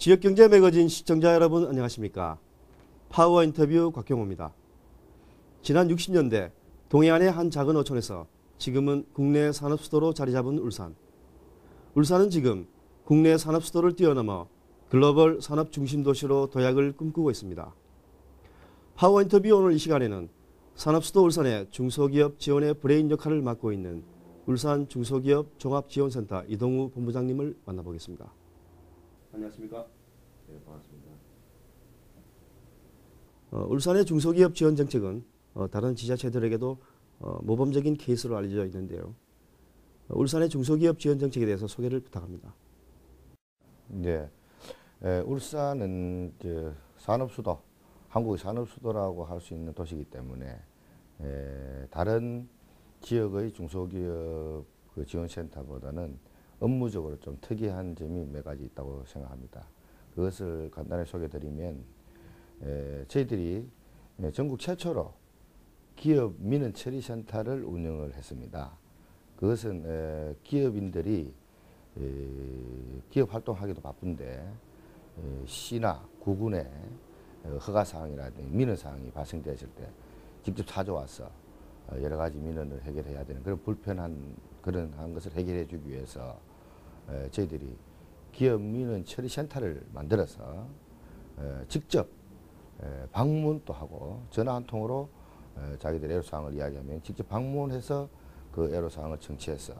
지역경제 매거진 시청자 여러분 안녕하십니까. 파워 인터뷰 곽경호입니다. 지난 60년대 동해안의 한 작은 어촌에서 지금은 국내 산업수도로 자리잡은 울산. 울산은 지금 국내 산업수도를 뛰어넘어 글로벌 산업 중심 도시로 도약을 꿈꾸고 있습니다. 파워 인터뷰 오늘 이 시간에는 산업수도 울산의 중소기업 지원의 브레인 역할을 맡고 있는 울산 중소기업 종합지원센터 이동우 본부장님을 만나보겠습니다. 안녕하십니까? 네, 반갑습니다. 울산의 중소기업 지원 정책은 다른 지자체들에게도 모범적인 케이스로 알려져 있는데요. 울산의 중소기업 지원 정책에 대해서 소개를 부탁합니다. 네, 울산은 산업수도, 한국의 산업수도라고 할 수 있는 도시이기 때문에 다른 지역의 중소기업 지원센터보다는 업무적으로 좀 특이한 점이 몇 가지 있다고 생각합니다. 그것을 간단히 소개드리면 저희들이 전국 최초로 기업 민원 처리 센터를 운영을 했습니다. 그것은 기업인들이 기업 활동하기도 바쁜데 시나 구군에 허가사항이라든지 민원사항이 발생되었을 때 직접 찾아와서 여러 가지 민원을 해결해야 되는 그런 불편한 그런 것을 해결해 주기 위해서 저희들이 기업 민원 처리 센터를 만들어서 직접 방문도 하고 전화 한 통으로 자기들 애로사항을 이야기하면 직접 방문해서 그 애로사항을 청취해서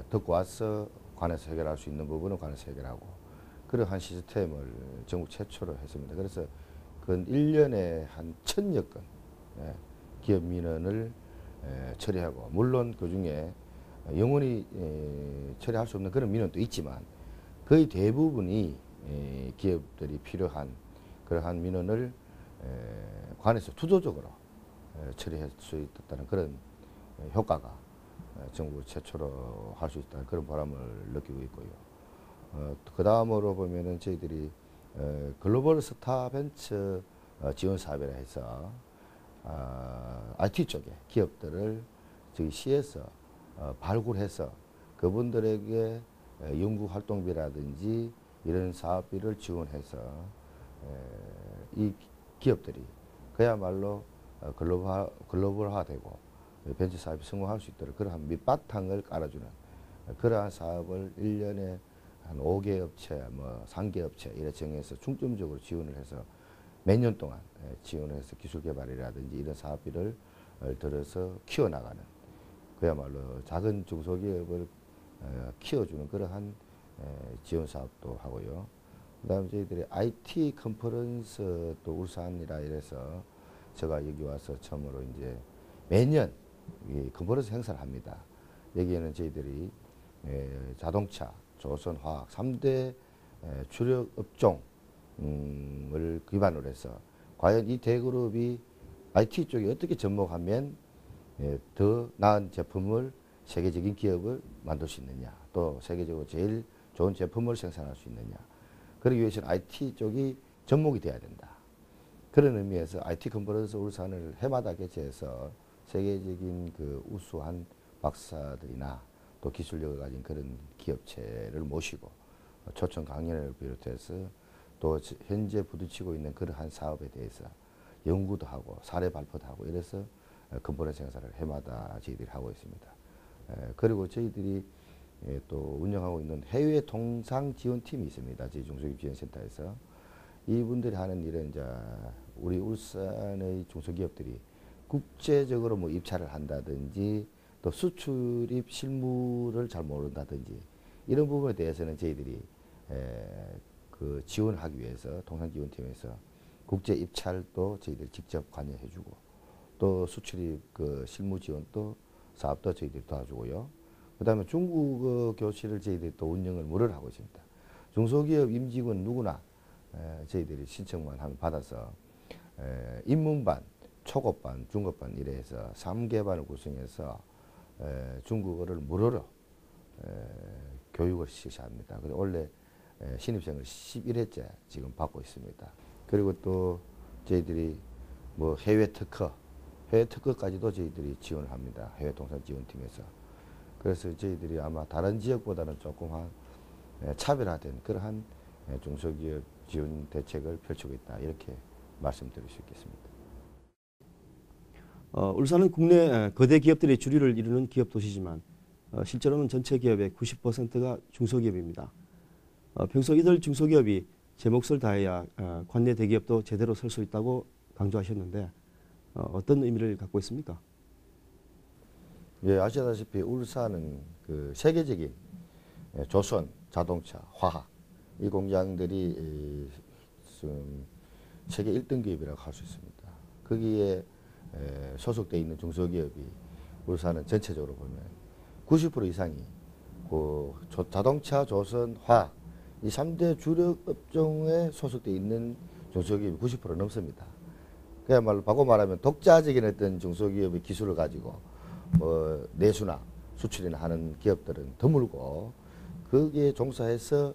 듣고 와서 관에서 해결할 수 있는 부분은 관에서 해결하고 그러한 시스템을 전국 최초로 했습니다. 그래서 그 1년에 한 1000여 건 기업 민원을 처리하고 물론 그중에 영원히 처리할 수 없는 그런 민원도 있지만 거의 대부분이 기업들이 필요한 그러한 민원을 관에서 투도적으로 처리할 수 있다는 그런 효과가 전국 최초로 할 수 있다는 그런 보람을 느끼고 있고요. 그 다음으로 보면은 저희들이 글로벌 스타벤처 지원 사업이라 해서 IT 쪽에 기업들을 저희 시에서 발굴해서 그분들에게 연구 활동비라든지 이런 사업비를 지원해서 이 기업들이 그야말로 글로벌화되고 벤처 사업이 성공할 수 있도록 그러한 밑바탕을 깔아주는 그러한 사업을 1년에 한 5개 업체, 3개 업체 이렇게 정해서 중점적으로 지원을 해서 몇 년 동안 지원을 해서 기술 개발이라든지 이런 사업비를 들어서 키워나가는 그야말로 작은 중소기업을 키워주는 그러한 지원 사업도 하고요. 그 다음에 저희들이 IT 컨퍼런스 또 울산이라 이래서 제가 여기 와서 처음으로 이제 매년 이 컨퍼런스 행사를 합니다. 여기에는 저희들이 자동차, 조선화학 3대 주력 업종을 기반으로 해서 과연 이 대그룹이 IT 쪽에 어떻게 접목하면 더 나은 제품을 세계적인 기업을 만들 수 있느냐 또 세계적으로 제일 좋은 제품을 생산할 수 있느냐 그러기 위해서는 IT 쪽이 접목이 돼야 된다. 그런 의미에서 IT 컨퍼런스 울산을 해마다 개최해서 세계적인 그 우수한 박사들이나 또 기술력을 가진 그런 기업체를 모시고 초청 강연을 비롯해서 또 현재 부딪히고 있는 그러한 사업에 대해서 연구도 하고 사례 발표도 하고 이래서 컨퍼런스 행사를 해마다 저희들이 하고 있습니다. 그리고 저희들이 또 운영하고 있는 해외 통상 지원팀이 있습니다. 저희 중소기업 지원센터에서 이분들이 하는 일은 이제 우리 울산의 중소기업들이 국제적으로 뭐 입찰을 한다든지 또 수출입 실무를 잘 모른다든지 이런 부분에 대해서는 저희들이 그 지원하기 위해서 통상지원팀에서 국제 입찰도 저희들이 직접 관여해주고 또 수출입 그 실무 지원도 사업도 저희들이 도와주고요. 그 다음에 중국어 교실을 저희들이 또 운영을 무료로 하고 있습니다. 중소기업 임직원 누구나 저희들이 신청만 하면 받아서 입문반, 초급반, 중급반 이래서 3개반을 구성해서 중국어를 무료로 교육을 실시합니다. 그래서 원래 신입생을 11회째 지금 받고 있습니다. 그리고 또 저희들이 뭐 해외 특허까지도 저희들이 지원을 합니다. 해외 통상 지원팀에서. 그래서 저희들이 아마 다른 지역보다는 조금 한 차별화된 그러한 중소기업 지원 대책을 펼치고 있다. 이렇게 말씀드릴 수 있겠습니다. 울산은 국내 거대 기업들의 주류를 이루는 기업 도시지만 실제로는 전체 기업의 90%가 중소기업입니다. 평소 이들 중소기업이 제 몫을 다해야 관내 대기업도 제대로 설 수 있다고 강조하셨는데 어떤 의미를 갖고 있습니까? 예, 아시다시피 울산은 그 세계적인 조선, 자동차, 화학 이 공장들이 세계 1등 기업이라고 할 수 있습니다. 거기에 소속되어 있는 중소기업이 울산은 전체적으로 보면 90% 이상이 그 자동차, 조선, 화학 이 3대 주력 업종에 소속되어 있는 중소기업이 90% 넘습니다. 그야말로 바꿔 말하면 독자적인 어떤 중소기업의 기술을 가지고 뭐 내수나 수출이나 하는 기업들은 드물고 거기에 종사해서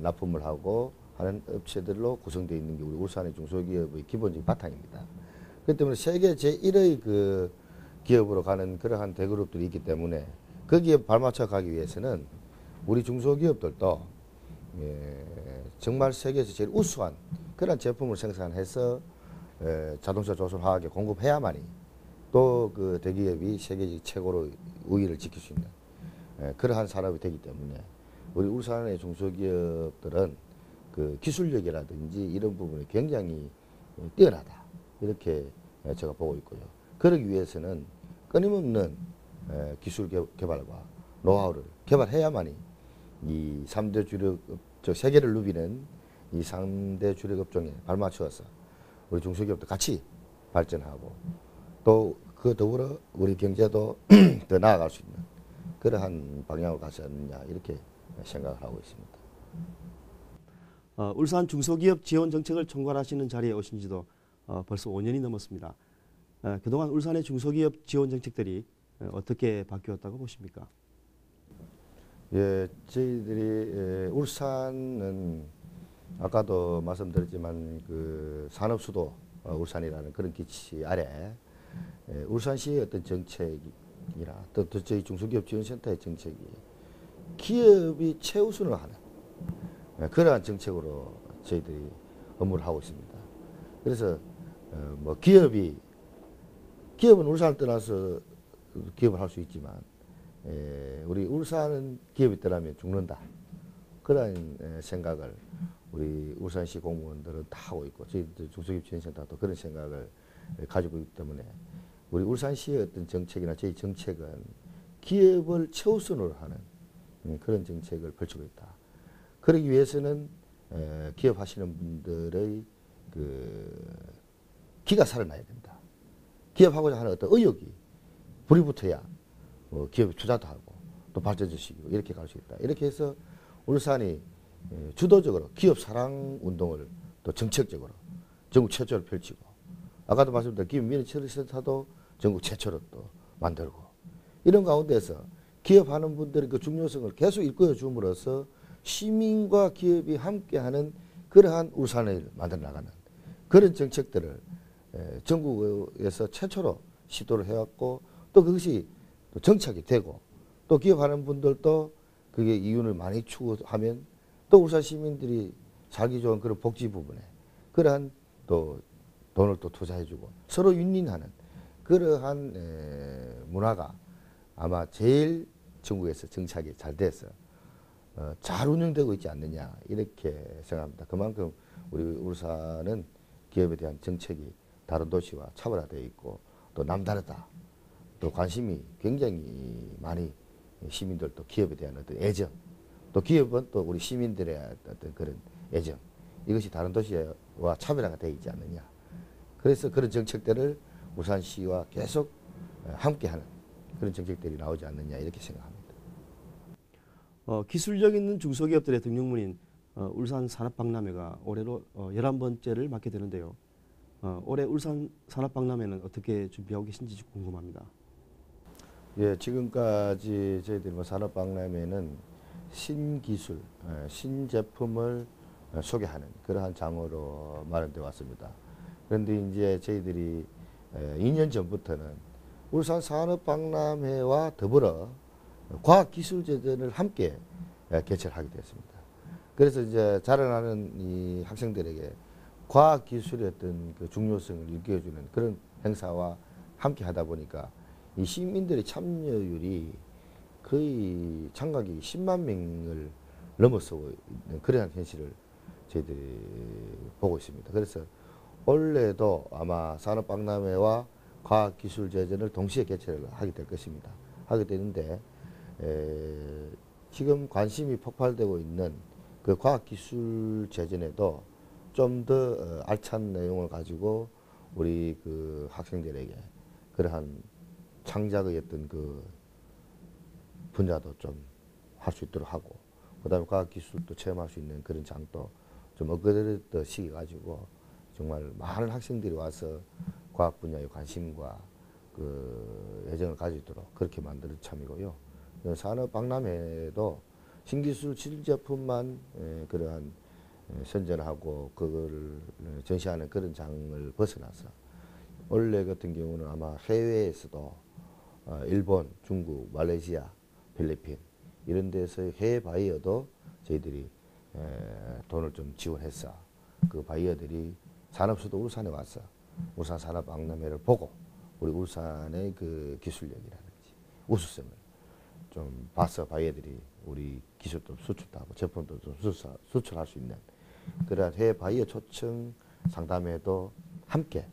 납품을 하고 하는 업체들로 구성되어 있는 게 우리 울산의 중소기업의 기본적인 바탕입니다. 그렇기 때문에 세계 제1의 그 기업으로 가는 그러한 대그룹들이 있기 때문에 거기에 발맞춰 가기 위해서는 우리 중소기업들도 정말 세계에서 제일 우수한 그런 제품을 생산해서 자동차, 조선, 화학에 공급해야만이 또 그 대기업이 세계적 최고로 우위를 지킬 수 있는 그러한 산업이 되기 때문에 우리 울산의 중소기업들은 그 기술력이라든지 이런 부분이 굉장히 뛰어나다 이렇게 제가 보고 있고요. 그러기 위해서는 끊임없는 기술 개발과 노하우를 개발해야만이 이 3대 주력 세계를 누비는 이 3대 주력 업종에 발맞추어서 우리 중소기업도 같이 발전하고 또 그 더불어 우리 경제도 더 나아갈 수 있는 그러한 방향으로 가지 않느냐 이렇게 생각을 하고 있습니다. 울산 중소기업 지원 정책을 총괄하시는 자리에 오신 지도 벌써 5년이 넘었습니다. 그동안 울산의 중소기업 지원 정책들이 어떻게 바뀌었다고 보십니까? 예, 저희들이 울산은 아까도 말씀드렸지만 그 산업 수도 울산이라는 그런 기치 아래 울산시의 어떤 정책이나 또 저희 중소기업 지원센터의 정책이 기업이 최우선을 하는 그러한 정책으로 저희들이 업무를 하고 있습니다. 그래서 뭐 기업은 울산을 떠나서 기업을 할 수 있지만 우리 울산은 기업이 떠나면 죽는다. 그런 생각을 우리 울산시 공무원들은 다 하고 있고 저희 중소기업 지원센터도 그런 생각을 가지고 있기 때문에 우리 울산시의 어떤 정책이나 저희 정책은 기업을 최우선으로 하는 그런 정책을 펼치고 있다. 그러기 위해서는 기업하시는 분들의 그 기가 살아나야 된다. 기업하고자 하는 어떤 의욕이 불이 붙어야 기업에 투자도 하고 또 발전도 시키고 이렇게 갈 수 있다. 이렇게 해서 울산이 주도적으로 기업 사랑 운동을 또 정책적으로 전국 최초로 펼치고 아까도 말씀드린 기업 민의 처리센터도 전국 최초로 또 만들고 이런 가운데서 기업하는 분들의 그 중요성을 계속 일깨워 줌으로써 시민과 기업이 함께하는 그러한 울산을 만들어 나가는 그런 정책들을 전국에서 최초로 시도를 해왔고 또 그것이 또 정착이 되고 또 기업하는 분들도 그게 이윤을 많이 추구하면 또 울산 시민들이 살기 좋은 그런 복지 부분에 그러한 또 돈을 또 투자해주고 서로 윈윈하는 그러한 문화가 아마 제일 전국에서 정착이 잘 돼서 잘 운영되고 있지 않느냐 이렇게 생각합니다. 그만큼 우리 울산은 기업에 대한 정책이 다른 도시와 차별화되어 있고 또 남다르다. 또 관심이 굉장히 많이 시민들도 기업에 대한 어떤 애정 또 기업은 또 우리 시민들의 어떤 그런 애정 이것이 다른 도시와 차별화가 되어 있지 않느냐. 그래서 그런 정책들을 울산시와 계속 함께하는 그런 정책들이 나오지 않느냐 이렇게 생각합니다. 기술력 있는 중소기업들의 등용문인 울산 산업박람회가 올해로 11번째를 맡게 되는데요. 올해 울산 산업박람회는 어떻게 준비하고 계신지 궁금합니다. 예, 지금까지 저희들이 산업박람회는 신기술, 신제품을 소개하는 그러한 장으로 마련되어 왔습니다. 그런데 이제 저희들이 2년 전부터는 울산 산업박람회와 더불어 과학기술제전을 함께 개최를 하게 됐습니다. 그래서 이제 자라나는 이 학생들에게 과학 기술의 어떤 그 중요성을 일깨워주는 그런 행사와 함께 하다 보니까 이 시민들의 참여율이 거의 참가객이 10만 명을 넘어서고 있는 그러한 현실을 저희들이 보고 있습니다. 그래서 올해도 아마 산업박람회와 과학기술제전을 동시에 개최를 하게 될 것입니다. 하게 되는데 지금 관심이 폭발되고 있는 그 과학기술제전에도 좀 더 알찬 내용을 가지고 우리 그 학생들에게 그러한 창작의 어떤 그 분야도 좀 할 수 있도록 하고, 그 다음에 과학기술도 체험할 수 있는 그런 장도 좀 엊그릇듯이 가지고 정말 많은 학생들이 와서 과학 분야의 관심과 그 애정을 가지도록 그렇게 만드는 참이고요. 산업박람회도 신기술 실제품만 그러한 선전하고 그거를 전시하는 그런 장을 벗어나서 원래 같은 경우는 아마 해외에서도 일본, 중국, 말레이시아, 필리핀 이런 데서 해외 바이어도 저희들이 돈을 좀 지원해서 그 바이어들이 산업수도 울산에 와서 울산 산업박람회를 보고 우리 울산의 그 기술력이라든지 우수성을 좀 봐서 바이어들이 우리 기술도 수출하고 제품도 좀 수출할 수 있는 그러한 해외 바이어 초청 상담회도 함께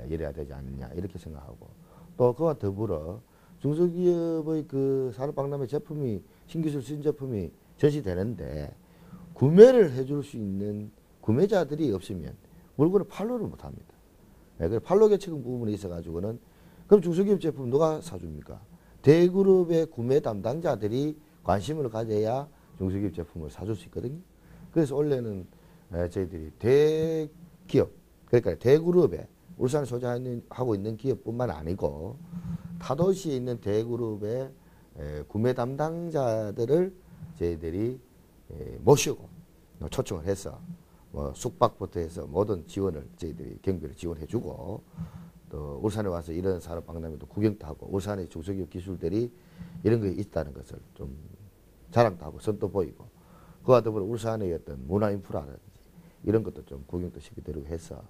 열어야 되지 않느냐 이렇게 생각하고, 또 그와 더불어 중소기업의 그 산업박람회 제품이 신기술 신제품이 전시되는데 구매를 해줄 수 있는 구매자들이 없으면 물건을 판로를 못합니다. 그래서 판로 개척 부분에 있어가지고는 그럼 중소기업 제품 누가 사줍니까? 대그룹의 구매 담당자들이 관심을 가져야 중소기업 제품을 사줄 수 있거든요. 그래서 원래는 저희들이 대기업, 그러니까 대그룹에 울산에 소재하고 있는 기업뿐만 아니고 타도시에 있는 대그룹의 구매 담당자들을 저희들이 모시고 초청을 해서 뭐 숙박부터 해서 모든 지원을 저희들이 경비를 지원해주고, 또 울산에 와서 이런 산업박람회도 구경도 하고 울산의 중소기업 기술들이 이런 게 있다는 것을 좀 자랑도 하고 선도 보이고, 그와 더불어 울산의 어떤 문화 인프라라든지 이런 것도 좀 구경도 시켜드리고 해서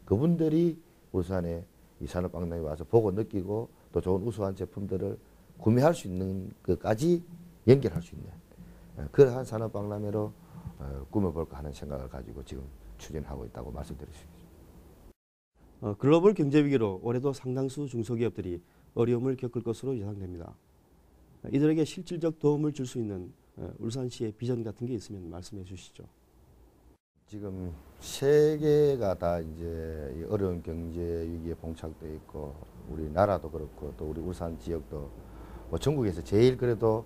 그분들이 울산에 이 산업박람회에 와서 보고 느끼고 또 좋은 우수한 제품들을 구매할 수 있는 것까지 연결할 수 있는 그러한 산업박람회로 꾸며볼까 하는 생각을 가지고 지금 추진하고 있다고 말씀드릴 수 있습니다. 글로벌 경제 위기로 올해도 상당수 중소기업들이 어려움을 겪을 것으로 예상됩니다. 이들에게 실질적 도움을 줄 수 있는 울산시의 비전 같은 게 있으면 말씀해 주시죠. 지금 세계가 다 이제 이 어려운 경제 위기에 봉착돼 있고 우리나라도 그렇고 또 우리 울산 지역도 뭐 전국에서 제일 그래도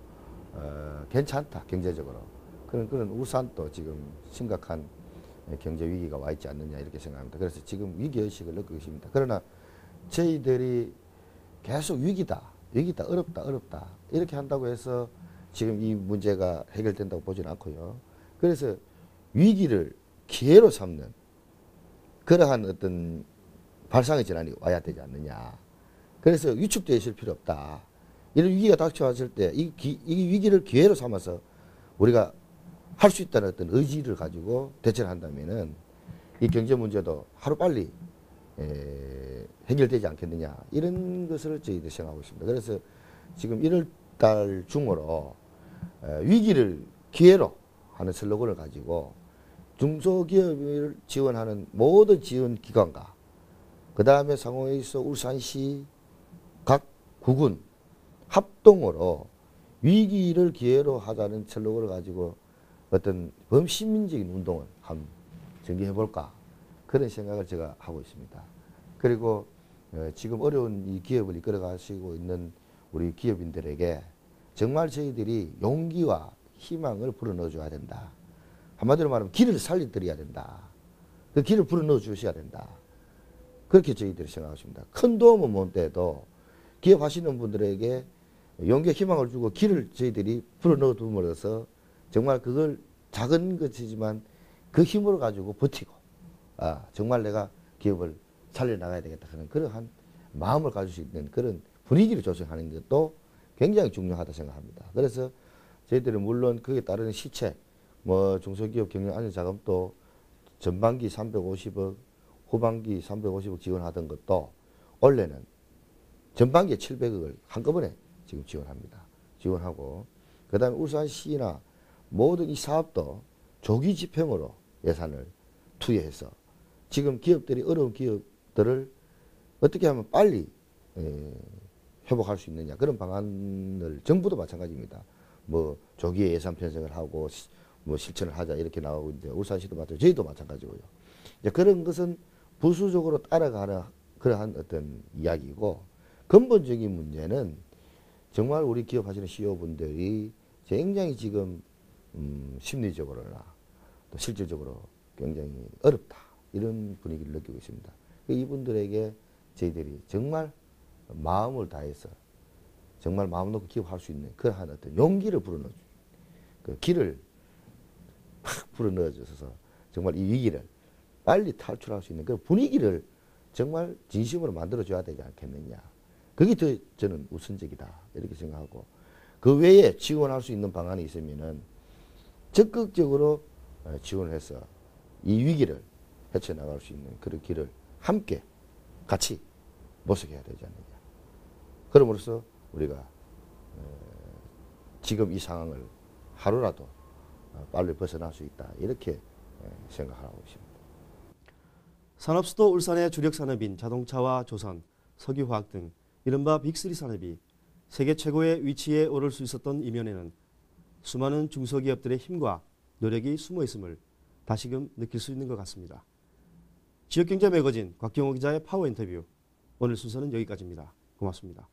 괜찮다 경제적으로 그런 울산도 지금 심각한 경제 위기가 와 있지 않느냐 이렇게 생각합니다. 그래서 지금 위기 의식을 느끼고 있습니다. 그러나 저희들이 계속 위기다 어렵다 이렇게 한다고 해서 지금 이 문제가 해결된다고 보지는 않고요. 그래서 위기를 기회로 삼는 그러한 어떤 발상의 전환이 와야 되지 않느냐. 그래서 위축되어 있을 필요 없다. 이런 위기가 닥쳐왔을 때 이 위기를 기회로 삼아서 우리가 할 수 있다는 어떤 의지를 가지고 대처를 한다면은 이 경제 문제도 하루빨리 해결되지 않겠느냐 이런 것을 저희들이 생각하고 있습니다. 그래서 지금 1월 달 중으로 위기를 기회로 하는 슬로건을 가지고 중소기업을 지원하는 모든 지원기관과 그 다음에 상호에 있어 울산시 각 구군 합동으로 위기를 기회로 하자는 슬로건을 가지고 어떤 범시민적인 운동을 한번 전개해볼까 그런 생각을 제가 하고 있습니다. 그리고 지금 어려운 이 기업을 이끌어 가시고 있는 우리 기업인들에게 정말 저희들이 용기와 희망을 불어넣어 줘야 된다. 한마디로 말하면 길을 살려드려야 된다. 그 길을 불어넣어 주셔야 된다. 그렇게 저희들이 생각하십니다. 큰 도움은 못 돼도 기업하시는 분들에게 용기와 희망을 주고 길을 저희들이 불어넣어 둠으로써 정말 그걸 작은 것이지만 그 힘으로 가지고 버티고 정말 내가 기업을 살려나가야 되겠다 하는 그러한 마음을 가질 수 있는 그런 분위기를 조성하는 것도 굉장히 중요하다 생각합니다. 그래서 저희들은 물론 그에 따른 시책 뭐 중소기업 경영 안전 자금도 전반기 350억, 후반기 350억 지원하던 것도 올해는 전반기에 700억을 한꺼번에 지금 지원합니다. 지원하고 그다음에 울산시나 모든 이 사업도 조기 집행으로 예산을 투여해서 지금 기업들이 어려운 기업들을 어떻게 하면 빨리 회복할 수 있느냐 그런 방안을 정부도 마찬가지입니다. 뭐 조기에 예산 편성을 하고 뭐 실천을 하자 이렇게 나오고 있는데 울산시도 마찬가지고 저희도 마찬가지고요. 이제 그런 것은 부수적으로 따라가는 그러한 어떤 이야기고 근본적인 문제는 정말 우리 기업하시는 CEO분들이 굉장히 지금 심리적으로나 또 실질적으로 굉장히 어렵다 이런 분위기를 느끼고 있습니다. 이분들에게 저희들이 정말 마음을 다해서 정말 마음 놓고 기업할 수 있는 그러한 어떤 용기를 불어넣어 그 길을 팍 불어넣어 줘서 정말 이 위기를 빨리 탈출할 수 있는 그런 분위기를 정말 진심으로 만들어 줘야 되지 않겠느냐. 그게 더 저는 우선적이다 이렇게 생각하고 그 외에 지원할 수 있는 방안이 있으면은 적극적으로 지원을 해서 이 위기를 헤쳐나갈 수 있는 그런 길을 함께 같이 모색해야 되지 않느냐. 그럼으로써 우리가 지금 이 상황을 하루라도 빨리 벗어날 수 있다 이렇게 생각하고 있습니다. 산업수도 울산의 주력 산업인 자동차와 조선, 석유화학 등 이른바 빅3 산업이 세계 최고의 위치에 오를 수 있었던 이면에는 수많은 중소기업들의 힘과 노력이 숨어 있음을 다시금 느낄 수 있는 것 같습니다. 지역경제 매거진 곽경호 기자의 파워 인터뷰. 오늘 순서는 여기까지입니다. 고맙습니다.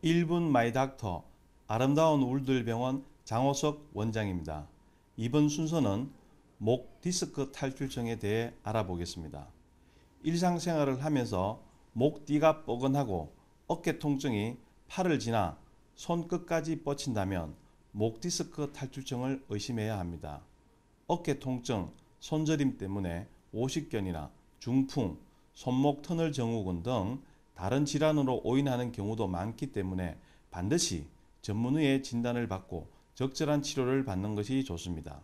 (1분) 마이닥터 아름다운 울들병원 장호석 원장입니다. 이번 순서는 목 디스크 탈출증에 대해 알아보겠습니다. 일상생활을 하면서 목뒤가 뻐근하고 어깨 통증이 팔을 지나 손끝까지 뻗친다면 목 디스크 탈출증을 의심해야 합니다. 어깨 통증, 손저림 때문에 오십견이나 중풍, 손목 터널 증후군 등 다른 질환으로 오인하는 경우도 많기 때문에 반드시 전문의의 진단을 받고 적절한 치료를 받는 것이 좋습니다.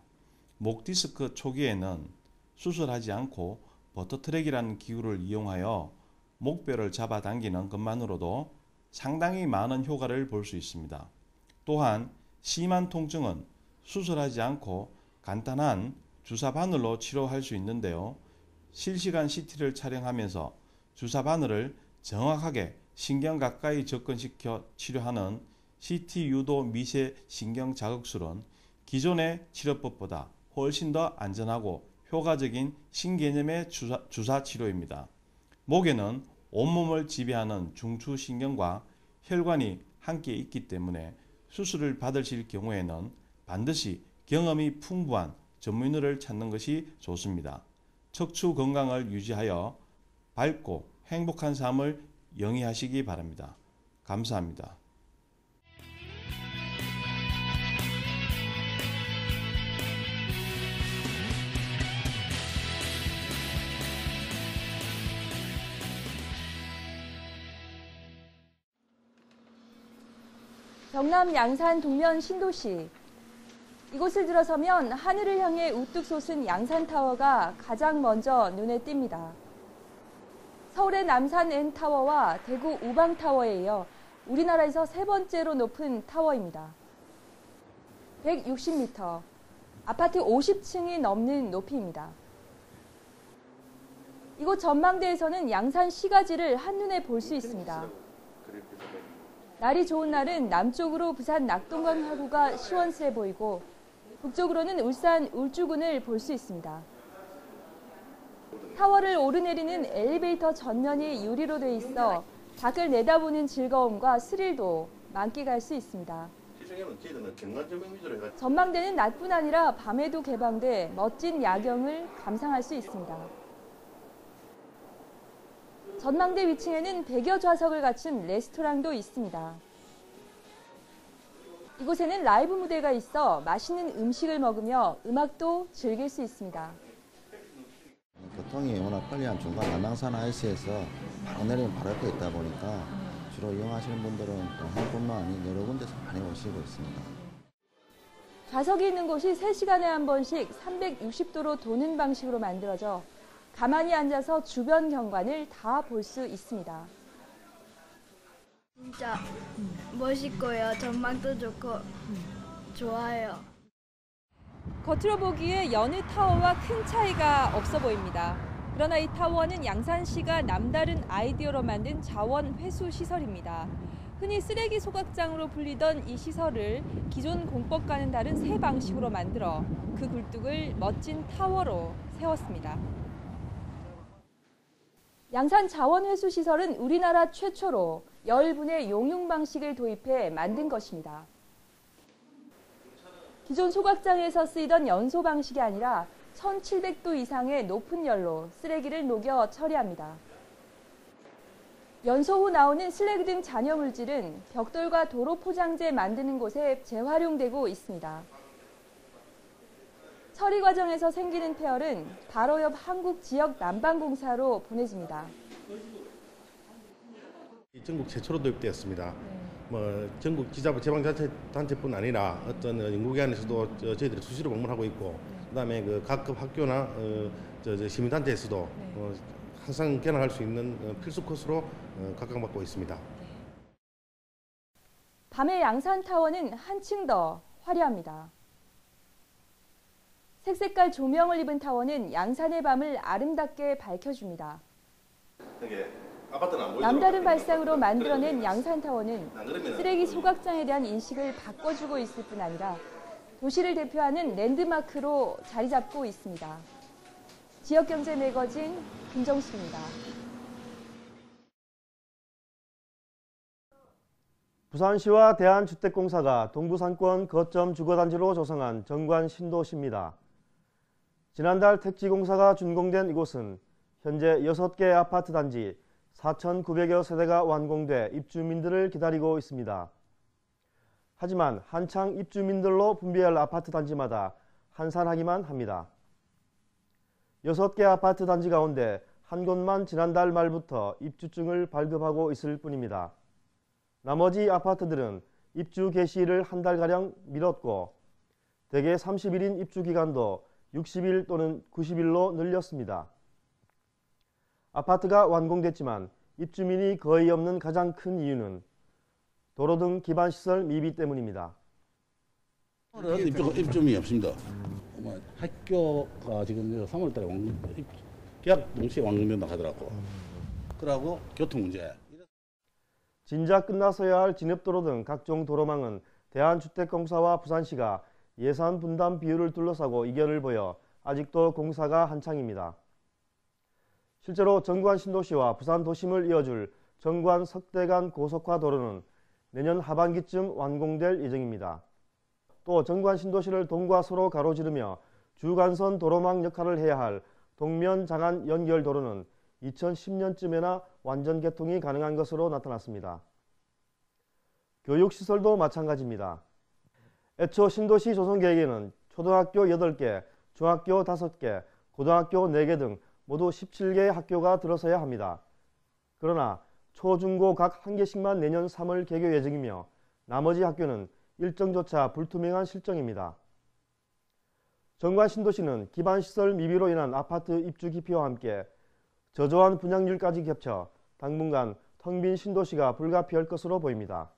목 디스크 초기에는 수술하지 않고 버터트랙이라는 기구를 이용하여 목뼈를 잡아당기는 것만으로도 상당히 많은 효과를 볼 수 있습니다. 또한 심한 통증은 수술하지 않고 간단한 주사 바늘로 치료할 수 있는데요. 실시간 CT를 촬영하면서 주사 바늘을 정확하게 신경 가까이 접근시켜 치료하는 CT 유도 미세 신경 자극술은 기존의 치료법보다 훨씬 더 안전하고 효과적인 신개념의 주사 치료입니다. 목에는 온몸을 지배하는 중추신경과 혈관이 함께 있기 때문에 수술을 받으실 경우에는 반드시 경험이 풍부한 전문의를 찾는 것이 좋습니다. 척추 건강을 유지하여 밝고 행복한 삶을 영위하시기 바랍니다. 감사합니다. 경남 양산 동면 신도시. 이곳을 들어서면 하늘을 향해 우뚝 솟은 양산타워가 가장 먼저 눈에 띕니다. 서울의 남산 N타워와 대구 우방타워에 이어 우리나라에서 세 번째로 높은 타워입니다. 160m, 아파트 50층이 넘는 높이입니다. 이곳 전망대에서는 양산 시가지를 한눈에 볼 수 있습니다. 날이 좋은 날은 남쪽으로 부산 낙동강 하구가 시원스레 보이고 북쪽으로는 울산 울주군을 볼 수 있습니다. 타워를 오르내리는 엘리베이터 전면이 유리로 돼 있어 밖을 내다보는 즐거움과 스릴도 만끽할 수 있습니다. 전망대는 낮뿐 아니라 밤에도 개방돼 멋진 야경을 감상할 수 있습니다. 전망대 위층에는 100여 좌석을 갖춘 레스토랑도 있습니다. 이곳에는 라이브 무대가 있어 맛있는 음식을 먹으며 음악도 즐길 수 있습니다. 교통이 워낙 편리한 중간 남양산 IC에서 바로 내리면 바로 옆에 있다 보니까 주로 이용하시는 분들은 또 한 곳만 아닌 여러 군데서 많이 오시고 있습니다. 좌석이 있는 곳이 3시간에 한 번씩 360도로 도는 방식으로 만들어져 가만히 앉아서 주변 경관을 다 볼 수 있습니다. 진짜 멋있고요. 전망도 좋고 좋아요. 겉으로 보기에 여느 타워와 큰 차이가 없어 보입니다. 그러나 이 타워는 양산시가 남다른 아이디어로 만든 자원 회수 시설입니다. 흔히 쓰레기 소각장으로 불리던 이 시설을 기존 공법과는 다른 새 방식으로 만들어 그 굴뚝을 멋진 타워로 세웠습니다. 양산 자원 회수 시설은 우리나라 최초로 열분해 용융 방식을 도입해 만든 것입니다. 기존 소각장에서 쓰이던 연소 방식이 아니라 1700도 이상의 높은 열로 쓰레기를 녹여 처리합니다. 연소 후 나오는 쓰레기 등 잔여물질은 벽돌과 도로 포장재 만드는 곳에 재활용되고 있습니다. 처리 과정에서 생기는 폐열은 바로 옆 한국 지역 난방공사로 보내집니다. 전국 최초로 도입되었습니다. 전국 지자체방자치단체뿐 아니라 어떤 연구기관에서도 저희들이 수시로 방문하고 있고, 그다음에 그 각급 학교나 시민단체에서도 항상 견학할 수 있는 필수 코스로 각광받고 있습니다. 밤의 양산타워는 한층 더 화려합니다. 색색깔 조명을 입은 타워는 양산의 밤을 아름답게 밝혀줍니다. 남다른 발상으로 만들어낸 양산타워는 쓰레기 소각장에 대한 인식을 바꿔주고 있을 뿐 아니라 도시를 대표하는 랜드마크로 자리 잡고 있습니다. 지역경제 매거진 김정수입니다. 부산시와 대한주택공사가 동부상권 거점 주거단지로 조성한 정관 신도시입니다. 지난달 택지공사가 준공된 이곳은 현재 6개 아파트 단지 4,900여 세대가 완공돼 입주민들을 기다리고 있습니다. 하지만 한창 입주민들로 분배할 아파트 단지마다 한산하기만 합니다. 6개 아파트 단지 가운데 한 곳만 지난달 말부터 입주증을 발급하고 있을 뿐입니다. 나머지 아파트들은 입주 개시일을 한 달가량 미뤘고 대개 30일인 입주 기간도 60일 또는 90일로 늘렸습니다. 아파트가 완공됐지만 입주민이 거의 없는 가장 큰 이유는 도로 등 기반시설 미비 때문입니다. 입주민이 없습니다. 학교가 지금 3월달에 계약 동시에 완공된다고 하더라고. 그러고 교통 문제. 진작 끝나서야 할 진입도로 등 각종 도로망은 대한주택공사와 부산시가 예산 분담 비율을 둘러싸고 이견을 보여 아직도 공사가 한창입니다. 실제로 정관 신도시와 부산 도심을 이어줄 정관 석대간 고속화 도로는 내년 하반기쯤 완공될 예정입니다. 또 정관 신도시를 동과 서로 가로지르며 주간선 도로망 역할을 해야 할 동면 장안 연결 도로는 2010년쯤에나 완전 개통이 가능한 것으로 나타났습니다. 교육시설도 마찬가지입니다. 애초 신도시 조성 계획에는 초등학교 8개, 중학교 5개, 고등학교 4개 등 모두 17개의 학교가 들어서야 합니다. 그러나 초, 중고 각 1개씩만 내년 3월 개교 예정이며 나머지 학교는 일정조차 불투명한 실정입니다. 정관 신도시는 기반시설 미비로 인한 아파트 입주 기피와 함께 저조한 분양률까지 겹쳐 당분간 텅 빈 신도시가 불가피할 것으로 보입니다.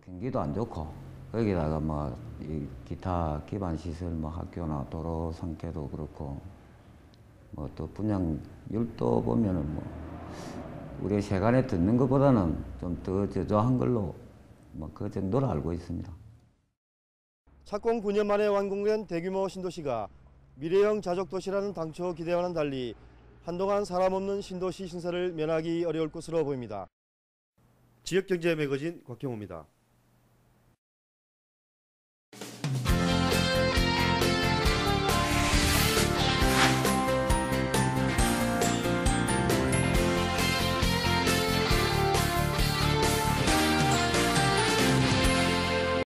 경기도 안 좋고 거기다가 이 기타 기반 시설 학교나 도로 상태도 그렇고 또 분양률도 보면은 우리 세간에 듣는 것보다는 좀 더 저조한 걸로 그 정도로 알고 있습니다. 착공 9년 만에 완공된 대규모 신도시가 미래형 자족도시라는 당초 기대와는 달리 한동안 사람 없는 신도시 신세를 면하기 어려울 것으로 보입니다. 지역경제 매거진 곽경호입니다.